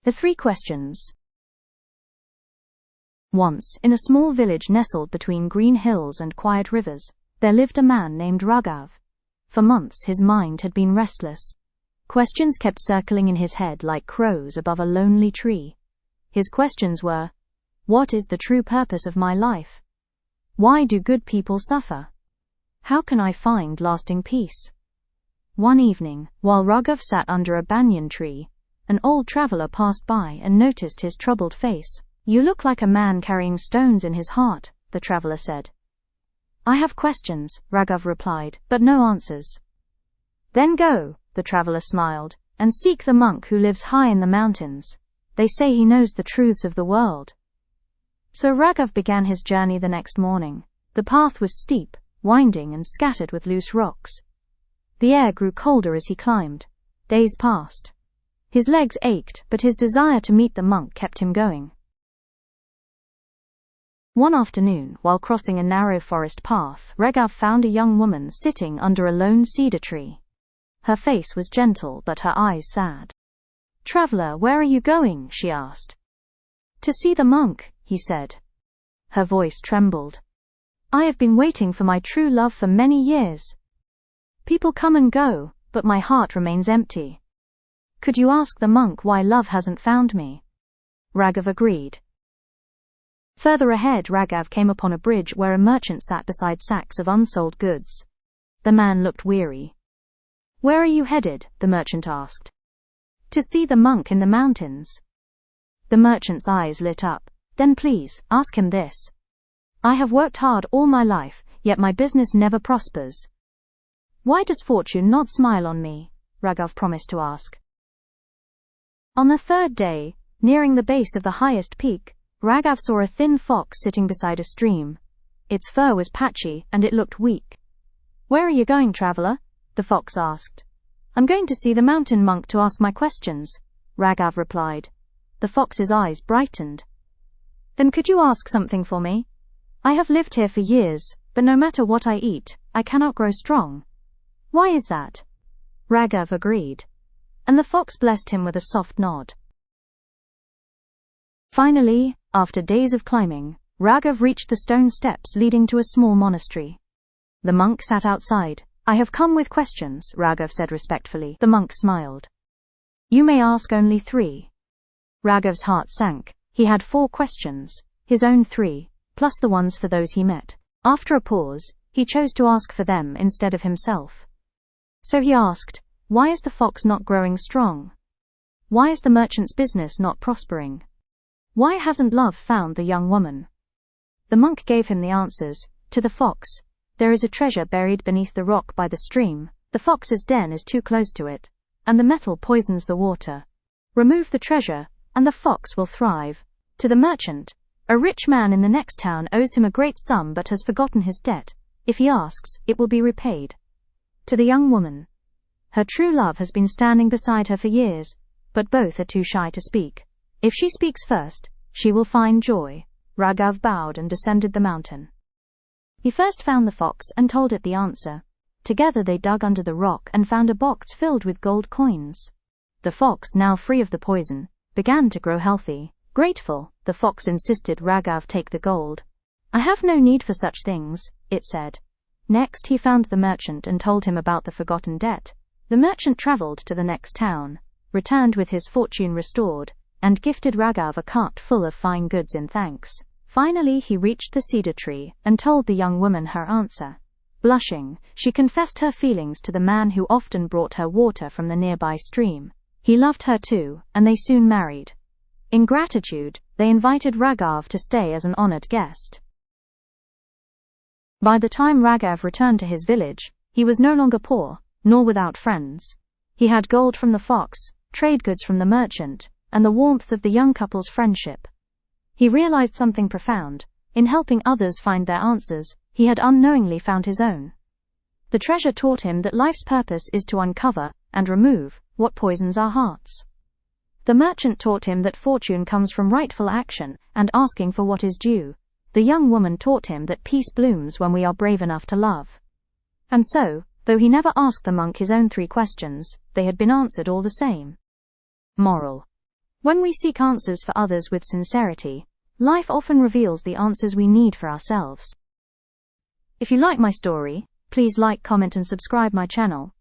The 3 questions. Once, in a small village nestled between green hills and quiet rivers, there lived a man named Raghav. For months his mind had been restless. Questions kept circling in his head like crows above a lonely tree. His questions were: what is the true purpose of my life? Why do good people suffer? How can I find lasting peace? One evening, while Raghav sat under a banyan tree, an old traveler passed by and noticed his troubled face. "You look like a man carrying stones in his heart," the traveler said. "I have questions," Raghav replied, "but no answers." "Then go," the traveler smiled, "and seek the monk who lives high in the mountains. They say he knows the truths of the world." So Raghav began his journey the next morning. The path was steep, winding and scattered with loose rocks. The air grew colder as he climbed. Days passed. His legs ached, but his desire to meet the monk kept him going. One afternoon, while crossing a narrow forest path, Raghav found a young woman sitting under a lone cedar tree. Her face was gentle, but her eyes sad. "Traveler, where are you going?" she asked. "To see the monk," he said. Her voice trembled. "I have been waiting for my true love for many years. People come and go, but my heart remains empty. Could you ask the monk why love hasn't found me?" Raghav agreed. Further ahead, Raghav came upon a bridge where a merchant sat beside sacks of unsold goods. The man looked weary. "Where are you headed?" the merchant asked. "To see the monk in the mountains." The merchant's eyes lit up. "Then please, ask him this. I have worked hard all my life, yet my business never prospers. Why does fortune not smile on me?" Raghav promised to ask. On the 3rd day, nearing the base of the highest peak, Raghav saw a thin fox sitting beside a stream. Its fur was patchy, and it looked weak. "Where are you going, traveler?" the fox asked. "I'm going to see the mountain monk to ask my questions," Raghav replied. The fox's eyes brightened. "Then could you ask something for me? I have lived here for years, but no matter what I eat, I cannot grow strong. Why is that?" Raghav agreed, and the fox blessed him with a soft nod. Finally, after days of climbing, Raghav reached the stone steps leading to a small monastery. The monk sat outside. "I have come with questions," Raghav said respectfully. The monk smiled. "You may ask only 3. Raghav's heart sank. He had 4 questions, his own 3, plus the ones for those he met. After a pause, he chose to ask for them instead of himself. So he asked, "Why is the fox not growing strong? Why is the merchant's business not prospering? Why hasn't love found the young woman?" The monk gave him the answers. To the fox, "There is a treasure buried beneath the rock by the stream. The fox's den is too close to it, and the metal poisons the water. Remove the treasure, and the fox will thrive." To the merchant, "A rich man in the next town owes him a great sum but has forgotten his debt. If he asks, it will be repaid." To the young woman, "Her true love has been standing beside her for years, but both are too shy to speak. If she speaks first, she will find joy." Raghav bowed and descended the mountain. He first found the fox and told it the answer. Together they dug under the rock and found a box filled with gold coins. The fox, now free of the poison, began to grow healthy. Grateful, the fox insisted Raghav take the gold. "I have no need for such things," it said. Next he found the merchant and told him about the forgotten debt. The merchant traveled to the next town, returned with his fortune restored, and gifted Raghav a cart full of fine goods in thanks. Finally he reached the cedar tree and told the young woman her answer. Blushing, she confessed her feelings to the man who often brought her water from the nearby stream. He loved her too, and they soon married. In gratitude, they invited Raghav to stay as an honored guest. By the time Raghav returned to his village, he was no longer poor, nor without friends. He had gold from the fox, trade goods from the merchant, and the warmth of the young couple's friendship. He realized something profound. In helping others find their answers, he had unknowingly found his own. The treasure taught him that life's purpose is to uncover and remove what poisons our hearts. The merchant taught him that fortune comes from rightful action and asking for what is due. The young woman taught him that peace blooms when we are brave enough to love. And so, though he never asked the monk his own 3 questions, they had been answered all the same. Moral: When we seek answers for others with sincerity, life often reveals the answers we need for ourselves. If you like my story, please like, comment and subscribe my channel.